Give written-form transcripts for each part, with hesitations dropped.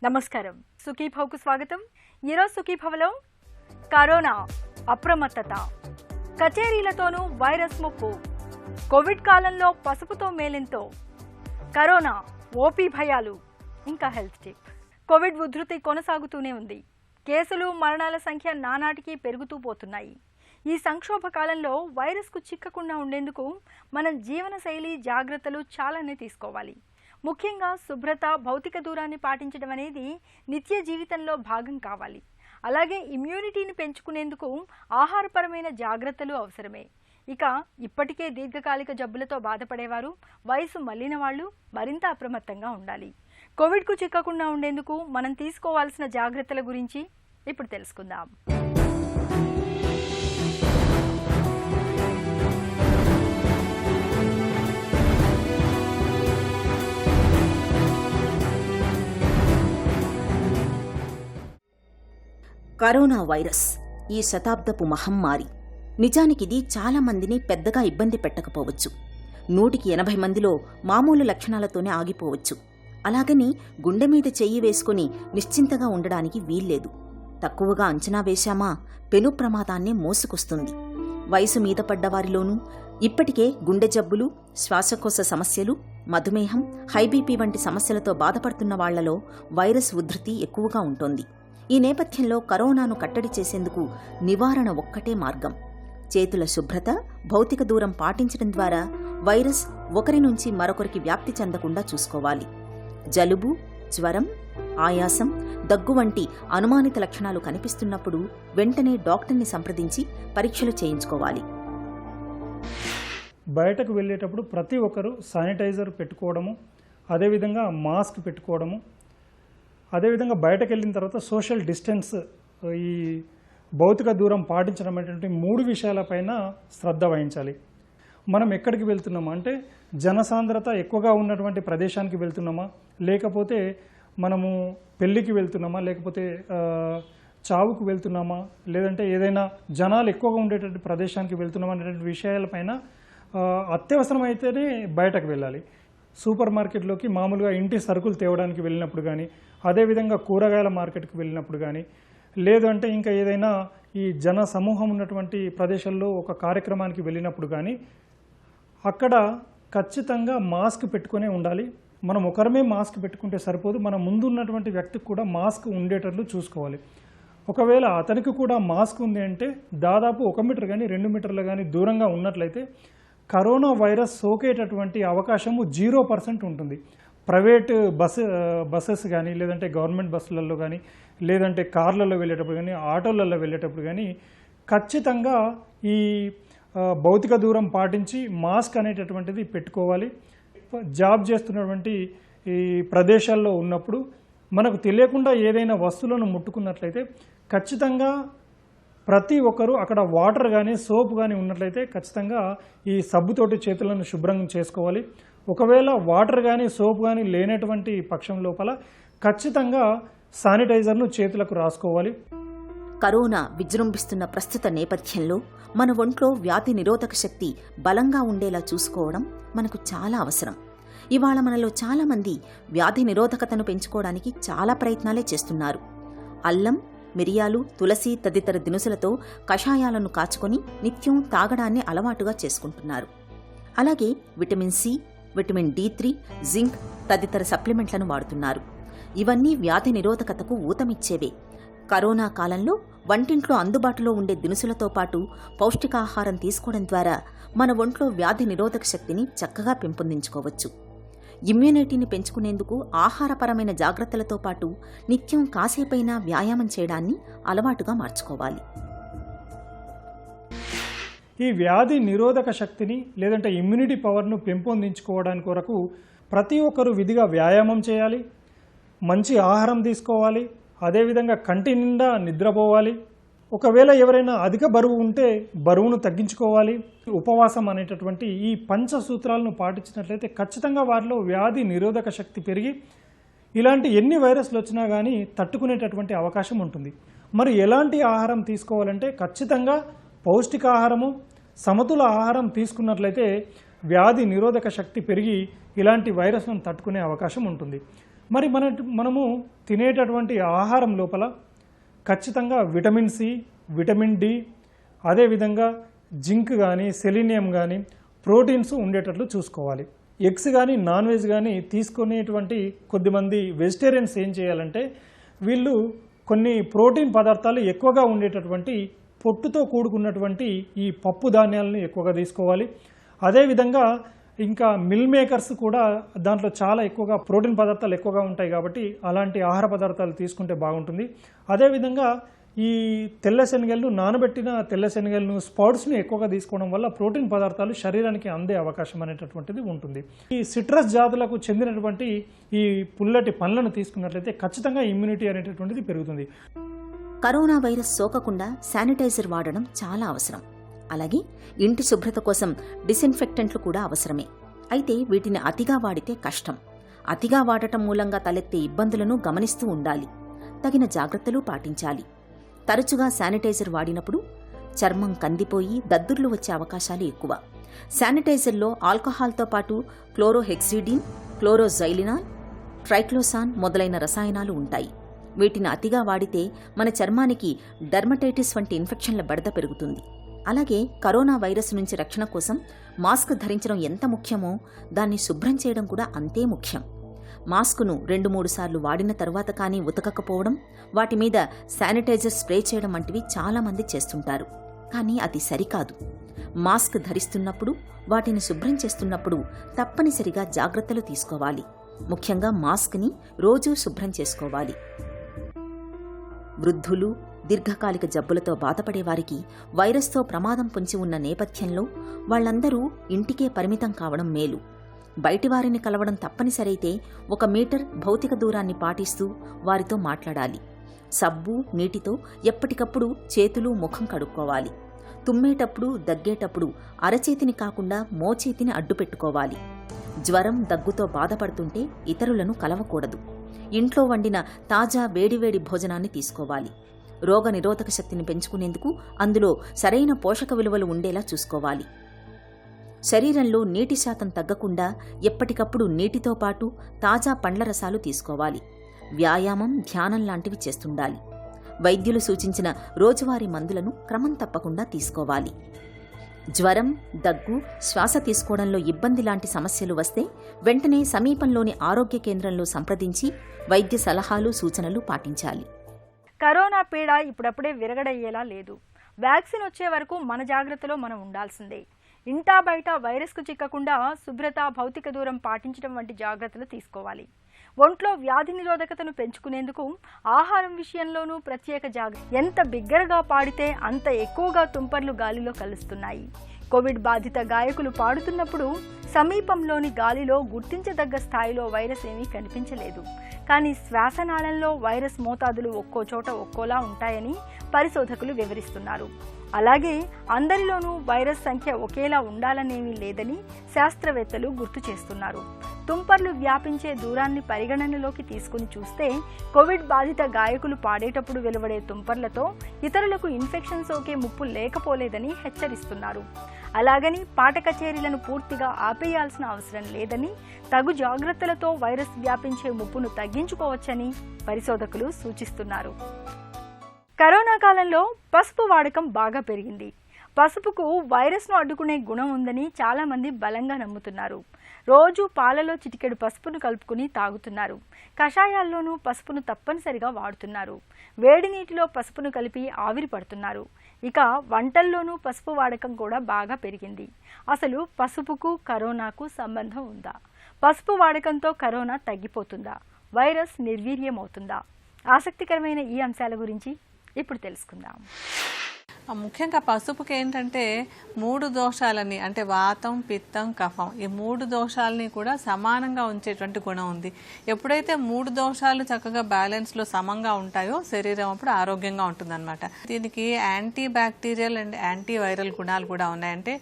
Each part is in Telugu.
నమస్కారం. సుఖీభవకు స్వాగతం. ఈరోజు సుఖీభవలో కరోనా, అప్రమత్తత, కచేరీలతోనూ వైరస్ ముప్పు, కోవిడ్ కాలంలో పసుపుతో మేలెంతో, కరోనా, ఓపీ భయాలు, ఇంకా హెల్త్ టిప్. కోవిడ్ ఉధృతి కొనసాగుతూనే ఉంది. కేసులు, మరణాల సంఖ్య నానాటికి పెరుగుతూ పోతున్నాయి. ఈ సంక్షోభ కాలంలో వైరస్కు చిక్కకుండా ఉండేందుకు మనం జీవనశైలి జాగ్రత్తలు చాలానే తీసుకోవాలి. ముఖ్యంగా శుభ్రత, భౌతిక దూరాన్ని పాటించడం అనేది నిత్య జీవితంలో భాగం కావాలి. అలాగే ఇమ్యూనిటీని పెంచుకునేందుకు ఆహారపరమైన జాగ్రత్తలు అవసరమే. ఇక ఇప్పటికే దీర్ఘకాలిక జబ్బులతో బాధపడేవారు, వయసు మళ్లిన వాళ్ళు మరింత అప్రమత్తంగా ఉండాలి. కోవిడ్కు చిక్కకుండా ఉండేందుకు మనం తీసుకోవాల్సిన జాగ్రత్తల గురించి ఇప్పుడు తెలుసుకుందాం. కరోనా వైరస్ ఈ శతాబ్దపు మహమ్మారి. నిజానికిది చాలా మందిని పెద్దగా ఇబ్బంది పెట్టకపోవచ్చు. 180 మందిలో మామూలు లక్షణాలతోనే ఆగిపోవచ్చు. అలాగని గుండె మీద చెయ్యి వేసుకుని నిశ్చింతగా ఉండడానికి వీల్లేదు. తక్కువగా అంచనా వేశామా పెను ప్రమాదాన్నే మోసుకొస్తుంది. వయసు మీద పడ్డవారిలోనూ ఇప్పటికే గుండె జబ్బులు, శ్వాసకోశ సమస్యలు, మధుమేహం, హైబీపీ వంటి సమస్యలతో బాధపడుతున్న వాళ్లలో వైరస్ ఉధృతి ఎక్కువగా ఉంటోంది. ఈ నేపథ్యంలో కరోనాను కట్టడి చేసేందుకు నివారణ ఒక్కటే మార్గం. చేతుల శుభ్రత, భౌతిక దూరం పాటించడం ద్వారా వైరస్ ఒకరి నుంచి మరొకరికి వ్యాప్తి చెందకుండా చూసుకోవాలి. జలుబు, జ్వరం, ఆయాసం, దగ్గు వంటి అనుమానిత లక్షణాలు కనిపిస్తున్నప్పుడు వెంటనే డాక్టర్ని సంప్రదించి పరీక్షలు చేయించుకోవాలి. బయటకు వెళ్ళేటప్పుడు ప్రతి ఒక్కరూ శానిటైజర్ పెట్టుకోవడము, అదేవిధంగా మాస్క్ పెట్టుకోవడము, అదేవిధంగా బయటకు వెళ్ళిన తర్వాత సోషల్ డిస్టెన్స్, ఈ భౌతిక దూరం పాటించడం అనేటువంటి 3 విషయాలపైన శ్రద్ధ వహించాలి. మనం ఎక్కడికి వెళ్తున్నామా అంటే జనసాంద్రత ఎక్కువగా ఉన్నటువంటి ప్రదేశానికి వెళ్తున్నామా, లేకపోతే మనము పెళ్ళికి వెళ్తున్నామా, లేకపోతే చావుకు వెళ్తున్నామా, లేదంటే ఏదైనా జనాలు ఎక్కువగా ఉండేటువంటి ప్రదేశానికి వెళ్తున్నామా అనేటువంటి విషయాలపైన అత్యవసరమైతేనే బయటకు వెళ్ళాలి. సూపర్ మార్కెట్లోకి మామూలుగా ఇంటి సరుకులు తేవడానికి వెళ్ళినప్పుడు కానీ, అదేవిధంగా కూరగాయల మార్కెట్కి వెళ్ళినప్పుడు కానీ, లేదంటే ఇంకా ఏదైనా ఈ జన సమూహం ఉన్నటువంటి ప్రదేశాల్లో ఒక కార్యక్రమానికి వెళ్ళినప్పుడు కానీ అక్కడ ఖచ్చితంగా మాస్క్ పెట్టుకునే ఉండాలి. మనం ఒకరమే మాస్క్ పెట్టుకుంటే సరిపోదు, మన ముందు ఉన్నటువంటి వ్యక్తికి కూడా మాస్క్ ఉండేటట్లు చూసుకోవాలి. ఒకవేళ అతనికి కూడా మాస్క్ ఉంది అంటే దాదాపు 1 మీటర్ కానీ 2 మీటర్లు కానీ దూరంగా ఉన్నట్లయితే కరోనా వైరస్ సోకేటటువంటి అవకాశము 0% ఉంటుంది. ప్రైవేట్ బస్సెస్ కానీ, లేదంటే గవర్నమెంట్ బస్సులలో కానీ, లేదంటే కార్లలో వెళ్ళేటప్పుడు కానీ, ఆటోలలో వెళ్ళేటప్పుడు కానీ ఖచ్చితంగా ఈ భౌతిక దూరం పాటించి మాస్క్ అనేటటువంటిది పెట్టుకోవాలి. జాబ్ చేస్తున్నటువంటి ఈ ప్రదేశాల్లో ఉన్నప్పుడు మనకు తెలియకుండా ఏదైనా వస్తువులను ముట్టుకున్నట్లయితే ఖచ్చితంగా ప్రతి ఒక్కరూ అక్కడ వాటర్ కానీ సోప్ కానీ ఉన్నట్లయితే ఖచ్చితంగా ఈ సబ్బుతోటి చేతులను శుభ్రం చేసుకోవాలి. ఒకవేళ వాటర్ కానీ సోప్ కానీ లేనటువంటి పక్షం లోపల ఖచ్చితంగా శానిటైజర్ను చేతులకు రాసుకోవాలి. కరోనా విజృంభిస్తున్న ప్రస్తుత నేపథ్యంలో మన ఒంట్లో వ్యాధి నిరోధక శక్తి బలంగా ఉండేలా చూసుకోవడం మనకు చాలా అవసరం. ఇవాళ మనలో చాలామంది వ్యాధి నిరోధకతను పెంచుకోవడానికి చాలా ప్రయత్నాలే చేస్తున్నారు. అల్లం, మిరియాలు, తులసి తదితర దినుసులతో కషాయాలను కాచుకొని నిత్యం తాగడాన్ని అలవాటుగా చేసుకుంటున్నారు. అలాగే vitamin C, vitamin D3, zinc తదితర సప్లిమెంట్లను వాడుతున్నారు. ఇవన్నీ వ్యాధి నిరోధకతకు ఊతమిచ్చేవే. కరోనా కాలంలో వంటింట్లో అందుబాటులో ఉండే దినుసులతో పాటు పౌష్టికాహారం తీసుకోవడం ద్వారా మన ఒంట్లో వ్యాధి నిరోధక శక్తిని చక్కగా పెంపొందించుకోవచ్చు. ఇమ్యూనిటీని పెంచుకునేందుకు ఆహారపరమైన జాగ్రత్తలతో పాటు నిత్యం కాసేపైనా వ్యాయామం చేయడాన్ని అలవాటుగా మార్చుకోవాలి. ఈ వ్యాధి నిరోధక శక్తిని లేదంటే ఇమ్యూనిటీ పవర్ను పెంపొందించుకోవడానికి కొరకు ప్రతి ఒక్కరూ విధిగా వ్యాయామం చేయాలి, మంచి ఆహారం తీసుకోవాలి, అదేవిధంగా కంటి నిండా నిద్రపోవాలి. ఒకవేళ ఎవరైనా అధిక బరువు ఉంటే బరువును తగ్గించుకోవాలి. ఉపవాసం అనేటటువంటి ఈ పంచసూత్రాలను పాటించినట్లయితే ఖచ్చితంగా వారిలో వ్యాధి నిరోధక శక్తి పెరిగి ఇలాంటి ఎన్ని వైరస్లు వచ్చినా కానీ తట్టుకునేటటువంటి అవకాశం ఉంటుంది. మరి ఎలాంటి ఆహారం తీసుకోవాలంటే ఖచ్చితంగా పౌష్టికాహారము, సమతుల ఆహారం తీసుకున్నట్లయితే వ్యాధి నిరోధక శక్తి పెరిగి ఇలాంటి వైరస్లను తట్టుకునే అవకాశం ఉంటుంది. మరి మనము తినేటటువంటి ఆహారం లోపల ఖచ్చితంగా విటమిన్ సి, విటమిన్ డి, అదేవిధంగా జింక్ కానీ, సెలీనియం కానీ, ప్రోటీన్స్ ఉండేటట్లు చూసుకోవాలి. ఎగ్స్ కానీ, నాన్ వెజ్ కానీ తీసుకునేటువంటి కొద్దిమంది వెజిటేరియన్స్ ఏం చేయాలంటే వీళ్ళు కొన్ని ప్రోటీన్ పదార్థాలు ఎక్కువగా ఉండేటటువంటి పొట్టుతో కూడుకున్నటువంటి ఈ పప్పు ధాన్యాలను ఎక్కువగా తీసుకోవాలి. అదేవిధంగా ఇంకా మిల్ మేకర్స్ కూడా దాంట్లో చాలా ఎక్కువగా ప్రోటీన్ పదార్థాలు ఎక్కువగా ఉంటాయి కాబట్టి అలాంటి ఆహార పదార్థాలు తీసుకుంటే బాగుంటుంది. అదేవిధంగా ఈ తెల్ల శనగలను, నానబెట్టిన తెల్ల శనగలను, స్పౌట్స్ని ఎక్కువగా తీసుకోవడం వల్ల ప్రోటీన్ పదార్థాలు శరీరానికి అందే అవకాశం అనేటటువంటిది ఉంటుంది. ఈ సిట్రస్ జాతులకు చెందినటువంటి ఈ పుల్లటి పండ్లను తీసుకున్నట్లయితే ఖచ్చితంగా ఇమ్యూనిటీ అనేటటువంటిది పెరుగుతుంది. కరోనా వైరస్ సోకకుండా శానిటైజర్ వాడడం చాలా అవసరం. అలాగే ఇంటి శుభ్రత కోసం డిస్ఇన్ఫెక్టెంట్లు కూడా అవసరమే. అయితే వీటిని అతిగా వాడితే కష్టం. అతిగా వాడటం మూలంగా తలెత్తే ఇబ్బందులను గమనిస్తూ ఉండాలి. తగిన జాగ్రత్తలు పాటించాలి. తరచుగా శానిటైజర్ వాడినప్పుడు చర్మం కందిపోయి దద్దుర్లు వచ్చే అవకాశాలు ఎక్కువ. శానిటైజర్లో ఆల్కహాల్తో పాటు క్లోరోహెక్సిడిన్, క్లోరోజైలినాల్, ట్రైక్లోసాన్ మొదలైన రసాయనాలు ఉంటాయి. వీటిని అతిగా వాడితే మన చర్మానికి డర్మటైటిస్ వంటి ఇన్ఫెక్షన్ల బెడద పెరుగుతుంది. అలాగే కరోనా వైరస్ నుంచి రక్షణ కోసం మాస్క్ ధరించడం ఎంత ముఖ్యమో దాన్ని శుభ్రం చేయడం కూడా అంతే ముఖ్యం. మాస్కును 2-3 సార్లు వాడిన తర్వాత కానీ ఉతకకపోవడం, వాటి మీద శానిటైజర్ స్ప్రే చేయడం వంటివి చాలామంది చేస్తుంటారు. కానీ అది సరికాదు. మాస్క్ ధరిస్తున్నప్పుడు, వాటిని శుభ్రం చేస్తున్నప్పుడు తప్పనిసరిగా జాగ్రత్తలు తీసుకోవాలి. ముఖ్యంగా మాస్క్ని రోజూ శుభ్రం చేసుకోవాలి. వృద్ధులు, దీర్ఘకాలిక జబ్బులతో బాధపడేవారికి వైరస్తో ప్రమాదం పొంచి ఉన్న నేపథ్యంలో వాళ్లందరూ ఇంటికే పరిమితం కావడం మేలు. బయటివారిని కలవడం తప్పనిసరైతే 1 మీటర్ భౌతిక దూరాన్ని పాటిస్తూ వారితో మాట్లాడాలి. సబ్బు, నీటితో ఎప్పటికప్పుడు చేతులు, ముఖం కడుక్కోవాలి. తుమ్మేటప్పుడు, దగ్గేటప్పుడు అరచేతిని కాకుండా మోచేతిని అడ్డుపెట్టుకోవాలి. జ్వరం, దగ్గుతో బాధపడుతుంటే ఇతరులను కలవకూడదు. ఇంట్లో వండిన తాజా వేడివేడి భోజనాన్ని తీసుకోవాలి. రోగ నిరోధక శక్తిని పెంచుకునేందుకు అందులో సరైన పోషక విలువలు ఉండేలా చూసుకోవాలి. శరీరంలో నీటి శాతం తగ్గకుండా ఎప్పటికప్పుడు నీటితో పాటు తాజా పండ్ల రసాలు తీసుకోవాలి. వ్యాయామం, ధ్యానం లాంటివి చేస్తుండాలి. వైద్యులు సూచించిన రోజువారీ మందులను క్రమం తప్పకుండా తీసుకోవాలి. జ్వరం, దగ్గు, శ్వాస తీసుకోవడంలో ఇబ్బంది లాంటి సమస్యలు వస్తే వెంటనే సమీపంలోని ఆరోగ్య కేంద్రంలో సంప్రదించి వైద్య సలహాలు, సూచనలు పాటించాలి. కరోనా పీడ ఇప్పుడప్పుడే విరగడయ్యేలా లేదు. వ్యాక్సిన్ వచ్చే వరకు మన జాగ్రత్తలో మనం ఉండాల్సిందే. ఇంటా బయట వైరస్కు చిక్కకుండా శుభ్రత, భౌతిక దూరం పాటించడం వంటి జాగ్రత్తలు తీసుకోవాలి. ఒంట్లో వ్యాధి నిరోధకతను పెంచుకునేందుకు ఆహారం విషయంలోనూ ప్రత్యేక జాగ్రత్త. ఎంత బిగ్గరగా పాడితే అంత ఎక్కువగా తుంపర్లు గాలిలో కలుస్తున్నాయి. కోవిడ్ బాధిత గాయకులు పాడుతున్నప్పుడు సమీపంలోని గాలిలో గుర్తించదగ్గ స్థాయిలో వైరస్ ఏమీ కనిపించలేదు. కానీ శ్వాసనాళంలో వైరస్ మోతాదులు ఒక్కో చోట ఒక్కోలా ఉంటాయని పరిశోధకులు వివరిస్తున్నారు. అలాగే అందరిలోనూ వైరస్ సంఖ్య ఒకేలా ఉండాలనేమీ లేదని శాస్త్రవేత్తలు గుర్తు చేస్తున్నారు. తుంపర్లు వ్యాపించే దూరాన్ని పరిగణనలోకి తీసుకుని చూస్తే కోవిడ్ బాధిత గాయకులు పాడేటప్పుడు వెలువడే తుంపర్లతో ఇతరులకు ఇన్ఫెక్షన్ సోకే ముప్పు లేకపోలేదని హెచ్చరిస్తున్నారు. అలాగని పాట కచేరీలను పూర్తిగా ఆపేయాల్సిన అవసరం లేదని, తగు జాగ్రత్తలతో వైరస్ వ్యాపించే ముప్పును తగ్గించుకోవచ్చని పరిశోధకులు సూచిస్తున్నారు. కరోనా కాలంలో పసుపు వాడకం బాగా పెరిగింది. పసుపుకు వైరస్ను అడ్డుకునే గుణం ఉందని చాలామంది బలంగా నమ్ముతున్నారు. రోజు పాలలో చిటికెడు పసుపును కలుపుకుని తాగుతున్నారు. కషాయాల్లోనూ పసుపును తప్పనిసరిగా వాడుతున్నారు. వేడి నీటిలో పసుపును కలిపి ఆవిరి పడుతున్నారు. ఇక వంటల్లోనూ పసుపు వాడకం కూడా బాగా పెరిగింది. అసలు పసుపుకు కరోనాకు సంబంధం ఉందా? పసుపు వాడకంతో కరోనా తగ్గిపోతుందా? వైరస్ నిర్వీర్యమవుతుందా? ఆసక్తికరమైన ఈ అంశాల గురించి ఇప్పుడు తెలుసుకుందాం. ముఖ్యంగా పసుపుకి ఏంటంటే 3 దోషాలని, అంటే వాతం, పిత్తం, కఫం, ఈ 3 దోషాలని కూడా సమానంగా ఉంచేటువంటి గుణం ఉంది. ఎప్పుడైతే 3 దోషాలు చక్కగా బ్యాలెన్స్లో సమంగా ఉంటాయో శరీరం అప్పుడు ఆరోగ్యంగా ఉంటుందన్నమాట. దీనికి anti bacterial and anti viral గుణాలు కూడా ఉన్నాయంటే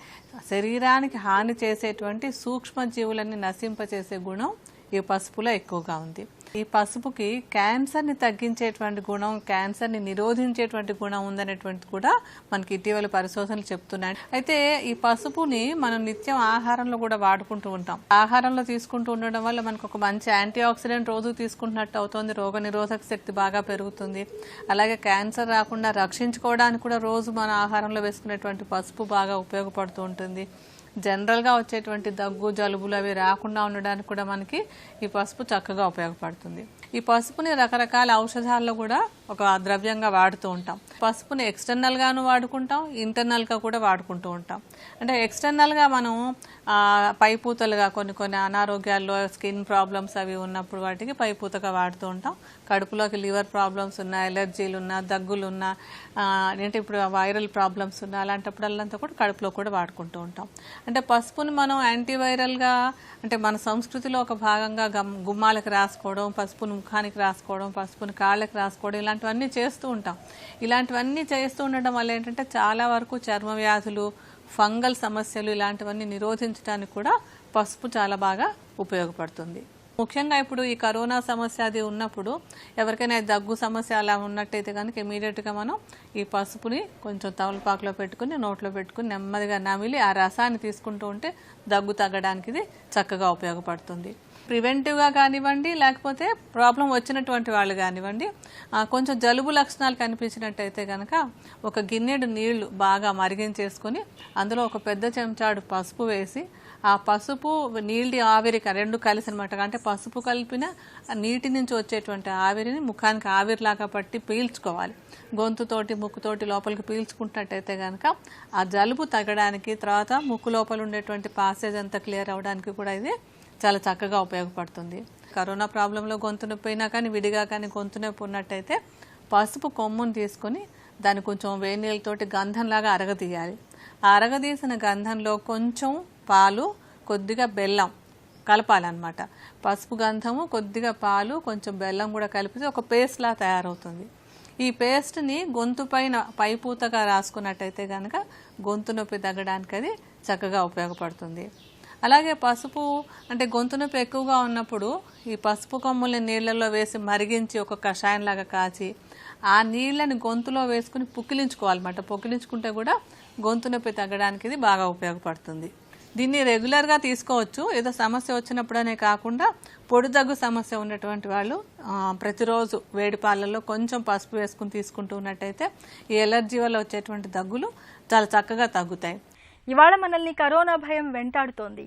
శరీరానికి హాని చేసేటువంటి సూక్ష్మ జీవులన్నీ నశింపచేసే గుణం ఈ పసుపులో ఎక్కువగా ఉంది. ఈ పసుపుకి క్యాన్సర్ని తగ్గించేటువంటి గుణం, క్యాన్సర్ని నిరోధించేటువంటి గుణం ఉందనేటువంటి కూడా మనకి ఇటీవల పరిశోధనలు చెప్తున్నాయి. అయితే ఈ పసుపుని మనం నిత్యం ఆహారంలో కూడా వాడుకుంటూ ఉంటాం. ఆహారంలో తీసుకుంటూ ఉండడం వల్ల మనకు ఒక మంచి యాంటీ ఆక్సిడెంట్ రోజు తీసుకుంటున్నట్టు అవుతుంది, రోగ నిరోధక శక్తి బాగా పెరుగుతుంది. అలాగే క్యాన్సర్ రాకుండా రక్షించుకోవడానికి కూడా రోజు మన ఆహారంలో వేసుకునేటువంటి పసుపు బాగా ఉపయోగపడుతూ ఉంటుంది. జనరల్గా వచ్చేటువంటి దగ్గు, జలుబులు అవి రాకుండా ఉండడానికి కూడా మనకి ఈ పసుపు చక్కగా ఉపయోగపడుతుంది. ఈ పసుపుని రకరకాల ఔషధాల్లో కూడా ఒక ద్రవ్యంగా వాడుతూ ఉంటాం. పసుపుని ఎక్స్టర్నల్గాను వాడుకుంటాం, ఇంటర్నల్గా కూడా వాడుకుంటూ ఉంటాం. అంటే ఎక్స్టర్నల్గా మనం పైపూతలుగా కొన్ని అనారోగ్యాల్లో స్కిన్ ప్రాబ్లమ్స్ అవి ఉన్నప్పుడు వాటికి పైపూతగా వాడుతూ ఉంటాం. కడుపులోకి లివర్ ప్రాబ్లమ్స్ ఉన్నా, ఎలర్జీలు ఉన్నా, దగ్గులు ఉన్నా, అంటే ఇప్పుడు వైరల్ ప్రాబ్లమ్స్ ఉన్నా, అలాంటప్పుడల్లంతా కూడా కడుపులో కూడా వాడుకుంటూ ఉంటాం. అంటే పసుపుని మనం యాంటీవైరల్గా, అంటే మన సంస్కృతిలో ఒక భాగంగా గుమ్మాలకు రాసుకోవడం, పసుపుని ముఖానికి రాసుకోవడం, పసుపుని కాళ్ళకి రాసుకోవడం, ఇలాంటివన్నీ చేస్తూ ఉంటాం. ఇలాంటివన్నీ చేస్తూ ఉండడం వల్ల ఏంటంటే చాలా వరకు చర్మ వ్యాధులు, ఫంగల్ సమస్యలు ఇలాంటివన్నీ నిరోధించడానికి కూడా పసుపు చాలా బాగా ఉపయోగపడుతుంది. ముఖ్యంగా ఇప్పుడు ఈ కరోనా సమస్య అది ఉన్నప్పుడు ఎవరికైనా దగ్గు సమస్య అలా ఉన్నట్టయితే కనుక ఇమీడియట్గా మనం ఈ పసుపుని కొంచెం తమలపాకులో పెట్టుకుని నోట్లో పెట్టుకుని నెమ్మదిగా నమిలి ఆ రసాన్ని తీసుకుంటూ ఉంటే దగ్గు తగ్గడానికి ఇది చక్కగా ఉపయోగపడుతుంది. ప్రివెంటివ్గా కానివ్వండి, లేకపోతే ప్రాబ్లం వచ్చినటువంటి వాళ్ళు కానివ్వండి, కొంచెం జలుబు లక్షణాలు కనిపించినట్టయితే కనుక ఒక గిన్నెడు నీళ్లు బాగా మరిగించేసుకొని అందులో ఒక పెద్ద చెంచాడు పసుపు వేసి, ఆ పసుపు నీళ్ళ ఆవిరి రెండు కలిసి అనమాట, అంటే పసుపు కలిపిన నీటి నుంచి వచ్చేటువంటి ఆవిరిని ముఖానికి ఆవిరిలాగా పట్టి పీల్చుకోవాలి. గొంతుతోటి ముక్కుతోటి లోపలికి పీల్చుకుంటున్నట్టయితే కనుక ఆ జలుబు తగ్గడానికి, తర్వాత ముక్కు లోపల ఉండేటువంటి పాసేజ్ అంతా క్లియర్ అవ్వడానికి కూడా ఇది చాలా చక్కగా ఉపయోగపడుతుంది. కరోనా ప్రాబ్లంలో గొంతు నొప్పి అయినా కానీ విడిగా కానీ గొంతు నొప్పి ఉన్నట్టయితే పసుపు కొమ్మును తీసుకొని దాన్ని కొంచెం వేడి నీళ్ళతోటి గంధంలాగా అరగదీయాలి. ఆ అరగదీసిన గంధంలో కొంచెం పాలు, కొద్దిగా బెల్లం కలపాలన్నమాట. పసుపు గంధము, కొద్దిగా పాలు, కొంచెం బెల్లం కూడా కలిపితే ఒక పేస్ట్లా తయారవుతుంది. ఈ పేస్ట్ని గొంతు పైన పైపూతగా రాసుకున్నట్టయితే కనుక గొంతు నొప్పి తగ్గడానికి అది చక్కగా ఉపయోగపడుతుంది. అలాగే పసుపు, అంటే గొంతు నొప్పి ఎక్కువగా ఉన్నప్పుడు ఈ పసుపు కొమ్ముల్ని నీళ్ళల్లో వేసి మరిగించి ఒక కషాయంలాగా కాచి ఆ నీళ్ళని గొంతులో వేసుకుని పుక్కిలించుకోవాలన్నమాట. పుక్కిలించుకుంటే కూడా గొంతు నొప్పి తగ్గడానికి ఇది బాగా ఉపయోగపడుతుంది. దీన్ని రెగ్యులర్గా తీసుకోవచ్చు, ఏదో సమస్య వచ్చినప్పుడనే కాకుండా పొడి దగ్గు సమస్య ఉన్నటువంటి వాళ్ళు ప్రతిరోజు వేడి పాలల్లో కొంచెం పసుపు వేసుకుని తీసుకుంటూ ఉన్నట్టయితే ఈ ఎలర్జీ వల్ల వచ్చేటువంటి దగ్గులు చాలా చక్కగా తగ్గుతాయి. ఇవాళ మనల్ని కరోనా భయం వెంటాడుతోంది.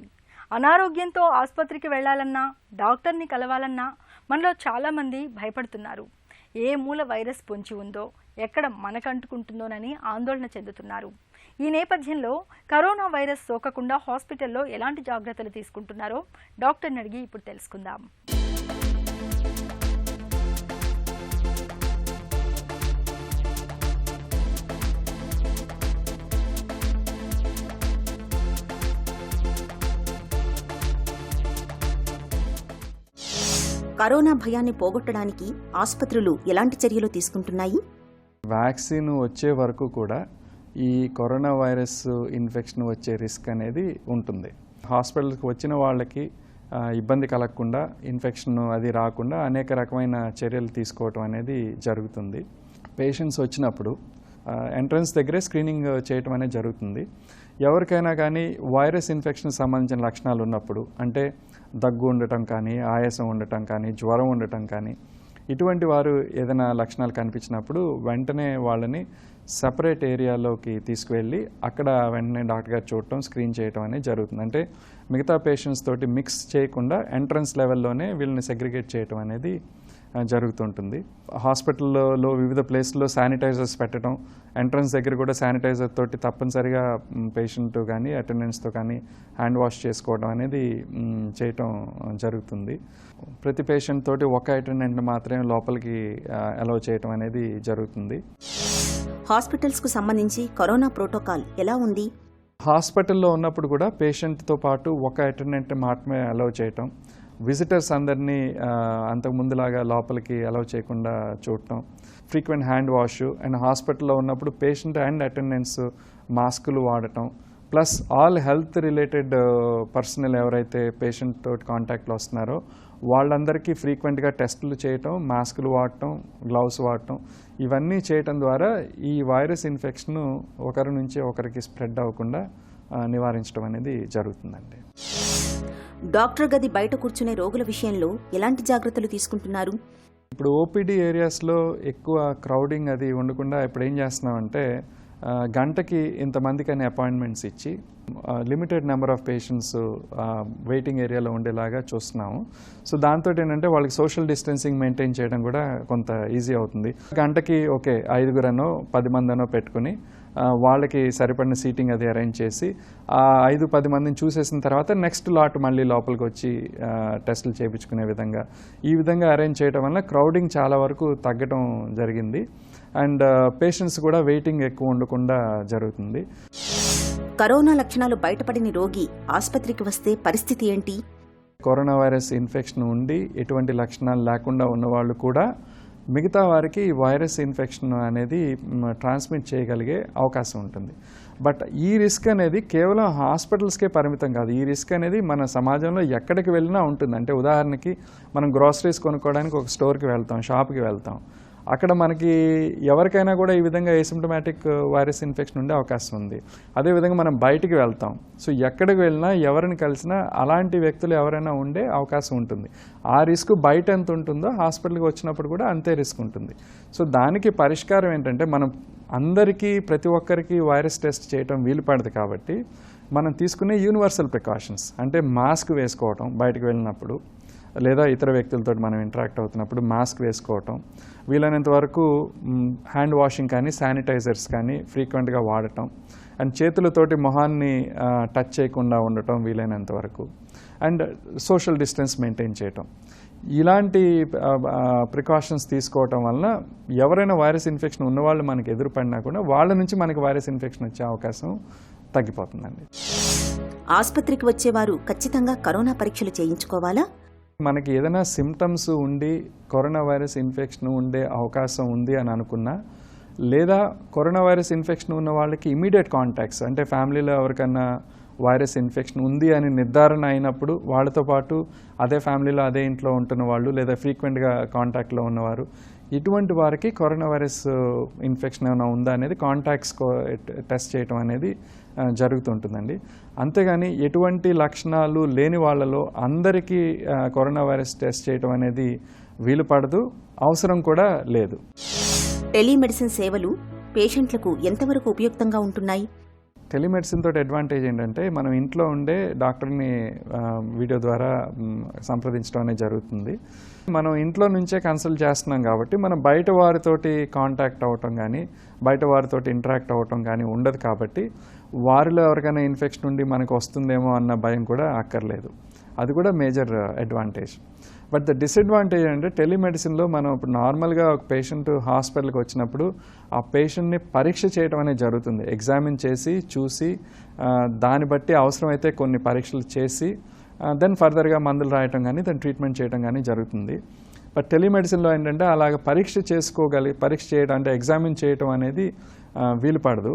అనారోగ్యంతో ఆసుపత్రికి వెళ్లాలన్నా, డాక్టర్ని కలవాలన్నా మనలో చాలామంది భయపడుతున్నారు. ఏ మూల వైరస్ పొంచి ఉందో, ఎక్కడ మనకంటుకుంటుందోనని ఆందోళన చెందుతున్నారు. ఈ నేపథ్యంలో కరోనా వైరస్ సోకకుండా హాస్పిటల్లో ఎలాంటి జాగ్రత్తలు తీసుకుంటున్నారో డాక్టర్ని అడిగి ఇప్పుడు తెలుసుకుందాం. కరోనా భయాన్ని పోగొట్టడానికి ఆసుపత్రులు ఎలాంటి చర్యలు తీసుకుంటున్నాయి? వ్యాక్సిన్ వచ్చే వరకు కూడా ఈ కరోనా వైరస్ ఇన్ఫెక్షన్ వచ్చే రిస్క్ అనేది ఉంటుంది. హాస్పిటల్కి వచ్చిన వాళ్ళకి ఇబ్బంది కలగకుండా, ఇన్ఫెక్షన్ అది రాకుండా అనేక రకమైన చర్యలు తీసుకోవటం అనేది జరుగుతుంది. పేషెంట్స్ వచ్చినప్పుడు ఎంట్రన్స్ దగ్గరే స్క్రీనింగ్ చేయటం అనేది జరుగుతుంది. ఎవరికైనా కానీ వైరస్ ఇన్ఫెక్షన్ సంబంధించిన లక్షణాలు ఉన్నప్పుడు, అంటే దగ్గు ఉండటం కానీ, ఆయాసం ఉండటం కానీ, జ్వరం ఉండటం కానీ, ఇటువంటి వారు ఏదైనా లక్షణాలు కనిపించినప్పుడు వెంటనే వాళ్ళని సపరేట్ ఏరియాలోకి తీసుకువెళ్ళి అక్కడ వెంటనే డాక్టర్ గారు చూడటం, స్క్రీన్ చేయటం అనేది జరుగుతుంది. అంటే మిగతా పేషెంట్స్ తోటి మిక్స్ చేయకుండా ఎంట్రన్స్ లెవెల్లోనే వీళ్ళని సెగ్రిగేట్ చేయటం అనేది జరుగుతుంటుంది. హాస్పిటల్లో వివిధ ప్లేస్లో శానిటైజర్స్ పెట్టడం, ఎంట్రన్స్ దగ్గర కూడా శానిటైజర్ తోటి తప్పనిసరిగా పేషెంట్ కానీ అటెండెంట్స్తో కానీ హ్యాండ్ వాష్ చేసుకోవడం అనేది చేయటం జరుగుతుంది. ప్రతి పేషెంట్ తోటి ఒక అటెండెంట్ మాత్రమే లోపలికి అలౌ చేయటం అనేది జరుగుతుంది. హాస్పిటల్స్కు సంబంధించి కరోనా ప్రోటోకాల్ ఎలా ఉంది? హాస్పిటల్లో ఉన్నప్పుడు కూడా పేషెంట్తో పాటు ఒక అటెండెంట్ మాత్రమే అలౌ చేయటం, విజిటర్స్ అందరినీ అంతకుముందులాగా లోపలికి అలౌ చేయకుండా చూడటం, ఫ్రీక్వెంట్ హ్యాండ్ వాష్, అండ్ హాస్పిటల్లో ఉన్నప్పుడు పేషెంట్ అండ్ అటెండెంట్స్ మాస్కులు వాడటం, plus all health related personal ఎవరైతే పేషెంట్ తోటి కాంటాక్ట్లో వస్తున్నారో వాళ్ళందరికీ ఫ్రీక్వెంట్గా టెస్టులు చేయటం, మాస్కులు వాడటం, గ్లౌస్ వాడటం, ఇవన్నీ చేయటం ద్వారా ఈ వైరస్ ఇన్ఫెక్షన్ ఒకరి నుంచి ఒకరికి స్ప్రెడ్ అవ్వకుండా నివారించడం అనేది జరుగుతుందండి. డాక్టర్ గది బయట కూర్చునే రోగుల విషయంలో ఎలాంటి జాగ్రత్తలు తీసుకుంటున్నారు? ఇప్పుడు ఓపీడీ ఏరియాస్లో ఎక్కువ క్రౌడింగ్ అది ఉండకుండా ఇప్పుడు ఏం చేస్తున్నామంటే గంటకి ఇంతమందికి అనే అపాయింట్మెంట్స్ ఇచ్చి limited number of patients waiting ఏరియాలో ఉండేలాగా చూస్తున్నాము. సో దాంతో ఏంటంటే వాళ్ళకి సోషల్ డిస్టెన్సింగ్ మెయింటైన్ చేయడం కూడా కొంత ఈజీ అవుతుంది. గంటకి 5 10 మందినో పెట్టుకుని వాళ్ళకి సరిపడిన సీటింగ్ అది అరేంజ్ చేసి 5-10 మందిని చూసేసిన తర్వాత నెక్స్ట్ లాట్ మళ్ళీ లోపలికి వచ్చి టెస్టులు చేయించుకునే విధంగా ఈ విధంగా అరేంజ్ చేయడం వల్ల క్రౌడింగ్ చాలా వరకు తగ్గడం జరిగింది. అండ్ పేషెంట్స్ కూడా వెయిటింగ్ ఎక్కువ ఉండకుండా జరుగుతుంది. కరోనా లక్షణాలు బయటపడిన రోగి ఆసుపత్రికి వస్తే పరిస్థితి ఏంటి? కరోనా వైరస్ ఇన్ఫెక్షన్ ఉండి ఎటువంటి లక్షణాలు లేకుండా ఉన్నవాళ్ళు కూడా మిగతా వారికి వైరస్ ఇన్ఫెక్షన్ అనేది ట్రాన్స్మిట్ చేయగలిగే అవకాశం ఉంటుంది. బట్ ఈ రిస్క్ అనేది కేవలం హాస్పిటల్స్కే పరిమితం కాదు. ఈ రిస్క్ అనేది మన సమాజంలో ఎక్కడికి వెళ్ళినా ఉంటుంది. అంటే ఉదాహరణకి మనం గ్రాసరీస్ కొనుక్కోవడానికి ఒక స్టోర్కి వెళ్తాం, షాప్కి వెళ్తాం. అక్కడ మనకి ఎవరికైనా కూడా ఈ విధంగా ఏసిమ్టమాటిక్ వైరస్ ఇన్ఫెక్షన్ ఉండే అవకాశం ఉంది. అదేవిధంగా మనం బయటికి వెళ్తాం. సో ఎక్కడికి వెళ్ళినా ఎవరిని కలిసినా అలాంటి వ్యక్తులు ఎవరైనా ఉండే అవకాశం ఉంటుంది. ఆ రిస్క్ బయట ఎంత ఉంటుందో హాస్పిటల్కి వచ్చినప్పుడు కూడా అంతే రిస్క్ ఉంటుంది. సో దానికి పరిష్కారం ఏంటంటే మనం అందరికీ ప్రతి ఒక్కరికి వైరస్ టెస్ట్ చేయడం వీలు పడదు కాబట్టి మనం తీసుకునే యూనివర్సల్ ప్రికాషన్స్ అంటే మాస్క్ వేసుకోవటం, బయటకు వెళ్ళినప్పుడు లేదా ఇతర వ్యక్తులతో మనం ఇంటరాక్ట్ అవుతున్నప్పుడు మాస్క్ వేసుకోవటం, వీలైనంత వరకు హ్యాండ్ వాషింగ్ కానీ శానిటైజర్స్ కానీ ఫ్రీక్వెంట్గా వాడటం, అండ్ చేతులతోటి మొహాన్ని టచ్ చేయకుండా ఉండటం వీలైనంత వరకు, అండ్ సోషల్ డిస్టెన్స్ మెయింటైన్ చేయటం. ఇలాంటి ప్రికాషన్స్ తీసుకోవటం వలన ఎవరైనా వైరస్ ఇన్ఫెక్షన్ ఉన్నవాళ్ళు మనకి ఎదురుపడినా కూడా వాళ్ళ నుంచి మనకి వైరస్ ఇన్ఫెక్షన్ వచ్చే అవకాశం తగ్గిపోతుందండి. ఆసుపత్రికి వచ్చేవారు ఖచ్చితంగా కరోనా పరీక్షలు చేయించుకోవాలా? మనకి ఏదైనా సిమ్టమ్స్ ఉండి కరోనా వైరస్ ఇన్ఫెక్షన్ ఉండే అవకాశం ఉంది అని అనుకున్నా, లేదా కరోనా వైరస్ ఇన్ఫెక్షన్ ఉన్న వాళ్ళకి ఇమీడియట్ కాంటాక్ట్స్ అంటే ఫ్యామిలీలో ఎవరికన్నా వైరస్ ఇన్ఫెక్షన్ ఉంది అని నిర్ధారణ అయినప్పుడు వాళ్ళతో పాటు అదే ఫ్యామిలీలో అదే ఇంట్లో ఉంటున్న వాళ్ళు లేదా ఫ్రీక్వెంట్గా కాంటాక్ట్లో ఉన్నవారు, ఇటువంటి వారికి కరోనా వైరస్ ఇన్ఫెక్షన్ ఏమైనా ఉందా అనేది కాంటాక్ట్స్ టెస్ట్ చేయడం అనేది జరుగుతుంటుందండి. అంతేగాని ఎటువంటి లక్షణాలు లేని వాళ్ళలో అందరికీ కరోనా వైరస్ టెస్ట్ చేయడం అనేది వీలు పడదు, అవసరం కూడా లేదు. టెలిమెడిసిన్ సేవలు పేషెంట్లకు ఎంతవరకు ఉపయుక్తంగా ఉంటున్నాయి? టెలిమెడిసిన్ తోటి అడ్వాంటేజ్ ఏంటంటే మనం ఇంట్లో ఉండే డాక్టర్ని వీడియో ద్వారా సంప్రదించడం అనేది జరుగుతుంది. మనం ఇంట్లో నుంచే కన్సల్ట్ చేస్తున్నాం కాబట్టి మనం బయట వారితోటి కాంటాక్ట్ అవ్వటం కానీ బయట వారితోటి ఇంటరాక్ట్ అవ్వటం కానీ ఉండదు కాబట్టి వారిలో ఎవరికైనా ఇన్ఫెక్షన్ ఉండి మనకు వస్తుందేమో అన్న భయం కూడా అక్కర్లేదు. అది కూడా major advantage. But the disadvantage అంటే టెలిమెడిసిన్లో మనం ఇప్పుడు నార్మల్గా ఒక పేషెంట్ హాస్పిటల్కి వచ్చినప్పుడు ఆ పేషెంట్ని పరీక్ష చేయడం అనేది జరుగుతుంది. ఎగ్జామిన్ చేసి చూసి దాన్ని బట్టి అవసరమైతే కొన్ని పరీక్షలు చేసి దెన్ ఫర్దర్గా మందులు రాయటం కానీ దాన్ని ట్రీట్మెంట్ చేయడం కానీ జరుగుతుంది. బట్ టెలిమెడిసిన్లో ఏంటంటే అలాగ పరీక్ష చేయడం అంటే ఎగ్జామిన్ చేయటం అనేది వీలు పడదు.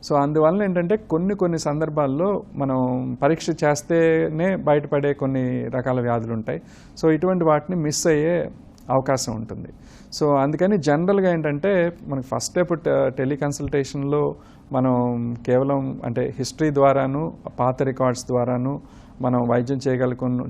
సో అందువల్ల ఏంటంటే కొన్ని సందర్భాల్లో మనం పరీక్ష చేస్తేనే బయటపడే కొన్ని రకాల వ్యాధులు ఉంటాయి. సో ఇటువంటి వాటిని మిస్ అయ్యే అవకాశం ఉంటుంది. సో అందుకని జనరల్గా ఏంటంటే మనకి ఫస్ట్ స్టెప్ టెలికన్సల్టేషన్లో మనం కేవలం అంటే హిస్టరీ ద్వారాను పాత రికార్డ్స్ ద్వారాను మనం వైద్యం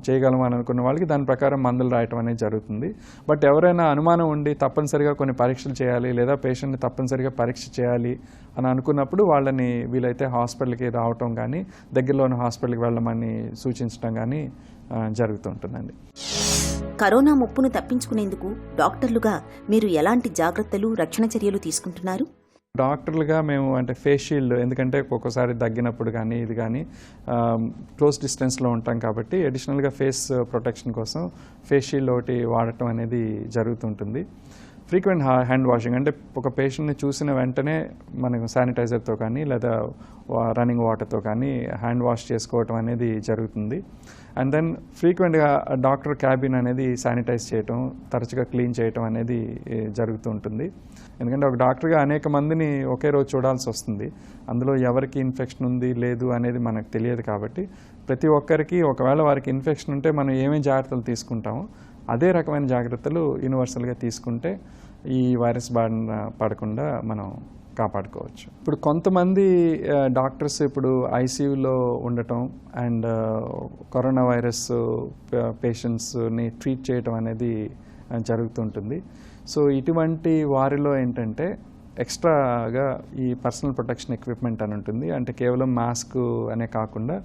చేయగలం అని అనుకున్న వాళ్ళకి దాని ప్రకారం మందులు రాయటం అనేది జరుగుతుంది. బట్ ఎవరైనా అనుమానం ఉండి తప్పనిసరిగా కొన్ని పరీక్షలు చేయాలి లేదా పేషెంట్ని తప్పనిసరిగా పరీక్ష చేయాలి అని అనుకున్నప్పుడు వాళ్ళని వీలైతే హాస్పిటల్కి రావటం కానీ దగ్గరలో ఉన్న హాస్పిటల్కి వెళ్ళమని సూచించడం కానీ జరుగుతుంటుందండి. కరోనా ముప్పును తప్పించుకునేందుకు డాక్టర్లుగా మీరు ఎలాంటి జాగ్రత్తలు, రక్షణ చర్యలు తీసుకుంటున్నారు? డాక్టర్లుగా మేము అంటే ఫేస్ షీల్డ్, ఎందుకంటే ఒక్కొక్కసారి దగ్గినప్పుడు కానీ ఇది కానీ క్లోజ్ డిస్టెన్స్లో ఉంటాం కాబట్టి అడిషనల్గా ఫేస్ ప్రొటెక్షన్ కోసం ఫేస్ షీల్డ్ ఒకటి వాడటం అనేది జరుగుతుంటుంది. ఫ్రీక్వెంట్ హ్యాండ్ వాషింగ్, అంటే ఒక పేషెంట్ని చూసిన వెంటనే మనకు శానిటైజర్తో కానీ లేదా రన్నింగ్ వాటర్తో కానీ హ్యాండ్ వాష్ చేసుకోవటం అనేది జరుగుతుంది. అండ్ దెన్ ఫ్రీక్వెంట్గా డాక్టర్ క్యాబిన్ అనేది శానిటైజ్ చేయటం, తరచుగా క్లీన్ చేయటం అనేది జరుగుతూ ఉంటుంది. ఎందుకంటే ఒక డాక్టర్గా అనేక మందిని ఒకే రోజు చూడాల్సి వస్తుంది. అందులో ఎవరికి ఇన్ఫెక్షన్ ఉంది లేదు అనేది మనకు తెలియదు. కాబట్టి ప్రతి ఒక్కరికి ఒకవేళ వారికి ఇన్ఫెక్షన్ ఉంటే మనం ఏమేమి జాగ్రత్తలు తీసుకుంటామో అదే రకమైన జాగ్రత్తలు యూనివర్సల్గా తీసుకుంటే ఈ వైరస్ బారిన పడకుండా మనం కాపాడుకోవచ్చు. ఇప్పుడు కొంతమంది డాక్టర్స్ ఇప్పుడు ఐసీయూలో ఉండటం అండ్ కరోనా వైరస్ పేషెంట్స్ని ట్రీట్ చేయటం అనేది జరుగుతుంటుంది. సో ఇటువంటి వారిలో ఏంటంటే ఎక్స్ట్రాగా ఈ పర్సనల్ ప్రొటెక్షన్ ఎక్విప్మెంట్ అని ఉంటుంది. అంటే కేవలం మాస్క్ అనే కాకుండా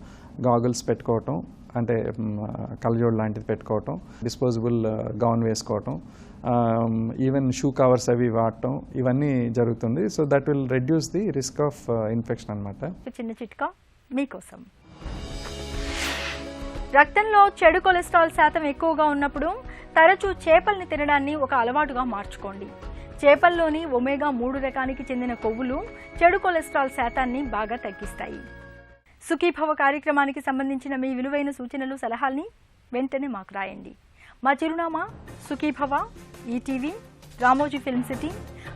గాగుల్స్ పెట్టుకోవటం, అంటే కళ్ళజోడు లాంటిది పెట్టుకోవటం, డిస్పోజబుల్ గౌన్ వేసుకోవటం, ఈవెన్ షూ కవర్స్ అవి వాడటం, ఇవన్నీ జరుగుతుంది. So that will reduce the risk of infection అనమాట. చిన్న చిట్కా మీకోసం. రక్తంలో చెడు కొలెస్ట్రాల్ శాతం ఎక్కువగా ఉన్నప్పుడు తరచూ చేపల్ని తినడాన్ని ఒక అలవాటుగా మార్చుకోండి. చేపల్లోని ఒమేగా-3 రకానికి చెందిన కొవ్వులు చెడు కొలెస్ట్రాల్ శాతాన్ని బాగా తగ్గిస్తాయి. సుఖీభవ కార్యక్రమానికి సంబంధించిన మీ విలువైన సూచనలు, సలహాల్ని వెంటనే మాకు రాయండి. మా చిరునామా Sukhibhava, ETV, Ramoji film city,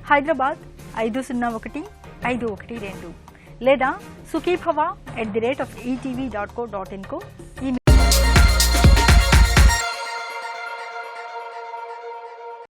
Hyderabad 501512 లేదా sukhibhava@etv.co.in కు